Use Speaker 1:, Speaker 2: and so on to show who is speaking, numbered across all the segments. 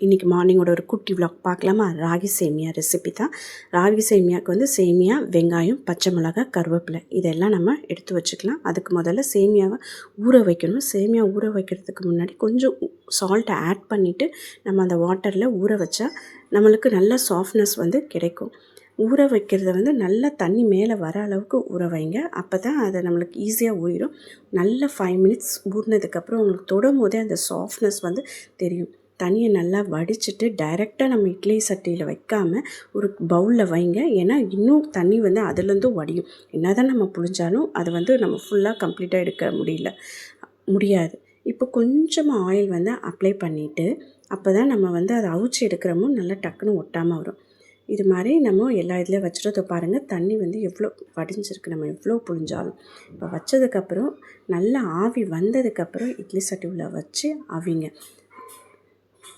Speaker 1: இன்றைக்கி மார்னிங்கோட ஒரு குட்டி விளாக் பார்க்கலாமா? ராகி சேமியா ரெசிபி தான். ராகி சேமியாவுக்கு வந்து சேமியா, வெங்காயம், பச்சை மிளகாய், கருவேப்பிலை இதெல்லாம் நம்ம எடுத்து வச்சுக்கலாம். அதுக்கு முதல்ல சேமியாவை ஊற வைக்கணும். சேமியா ஊற வைக்கிறதுக்கு முன்னாடி கொஞ்சம் சால்ட்டை ஆட் பண்ணிவிட்டு நம்ம அந்த வாட்டரில் ஊற வச்சா நம்மளுக்கு நல்ல சாஃப்ட்னஸ் வந்து கிடைக்கும். ஊற வைக்கிறத வந்து நல்லா தண்ணி மேலே வர அளவுக்கு ஊற வைங்க. அப்போ தான் அதை நம்மளுக்கு ஈஸியாக ஊறிடும். நல்ல 5 மினிட்ஸ் ஊறினதுக்கப்புறம் உங்களுக்கு தொடும் போதே அந்த சாஃப்ட்னஸ் வந்து தெரியும். தண்ணியை நல்லா வடிச்சிட்டு டைரெக்டாக நம்ம இட்லி சட்டியில் வைக்காமல் ஒரு பவுலில் வைங்க. ஏன்னா இன்னும் தண்ணி வந்து அதுலேருந்தும் வடியும். என்ன தான் நம்ம புழிஞ்சாலும் அது வந்து நம்ம ஃபுல்லாக கம்ப்ளீட்டாக எடுக்க முடியாது. இப்போ கொஞ்சமாக ஆயில் வந்து அப்ளை பண்ணிவிட்டு அப்போ தான் நம்ம வந்து அதை அவிச்சு எடுக்கிறோமோ நல்லா டக்குன்னு ஒட்டாமல் வரும். இது மாதிரி நம்ம எல்லா இதுலேயும் வச்சுட்டு பாருங்கள் தண்ணி வந்து எவ்வளோ வடிஞ்சிருக்கு. நம்ம எவ்வளோ புழிஞ்சாலும் இப்போ வச்சதுக்கப்புறம் நல்லா ஆவி வந்ததுக்கப்புறம் இட்லி சட்டி உள்ள வச்சு அவிங்க.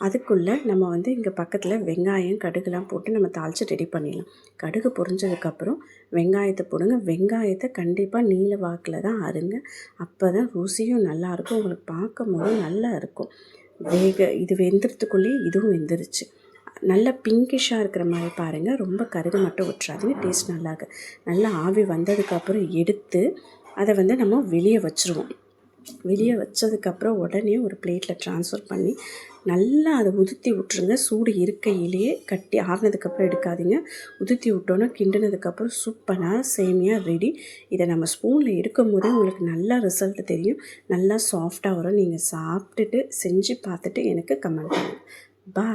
Speaker 1: அதுக்குள்ளே நம்ம வந்து இங்கே பக்கத்தில் வெங்காயம், கடுகுலாம் போட்டு நம்ம தாளித்து ரெடி பண்ணிடலாம். கடுகு பொரிஞ்சதுக்கப்புறம் வெங்காயத்தை போடுங்க. வெங்காயத்தை கண்டிப்பாக நீல வாக்கில் தான் அருங்க. அப்போ தான் ருசியும் நல்லாயிருக்கும். உங்களுக்கு பார்க்கும் போது நல்லா இருக்கும். இது வெந்துறதுக்குள்ளேயே இதுவும் வெந்துருச்சு. நல்லா பிங்கிஷாக இருக்கிற மாதிரி பாருங்கள். ரொம்ப கருகு மட்டும் விட்டுறாதீங்க. டேஸ்ட் நல்லா ஆவி வந்ததுக்கப்புறம் எடுத்து அதை வந்து நம்ம வெளியே வச்சுருவோம். வெளியே வச்சதுக்கப்புறம் உடனே ஒரு பிளேட்டில் ட்ரான்ஸ்ஃபர் பண்ணி நல்லா அதை உதுத்தி விட்ருங்க. சூடு இருக்கையிலேயே கட்டி ஆறினதுக்கப்புறம் எடுக்காதீங்க. உதுத்தி விட்டோன்னா கிண்டினதுக்கப்புறம் சூப்பராக சேமியா ரெடி. இதை நம்ம ஸ்பூனில் எடுக்கும் போதே உங்களுக்கு நல்லா ரிசல்ட் தெரியும். நல்லா சாஃப்டாக வரும். நீங்கள் சாப்பிட்டுட்டு செஞ்சு பார்த்துட்டு எனக்கு கமெண்ட் பண்ணுங்கள். பாய்.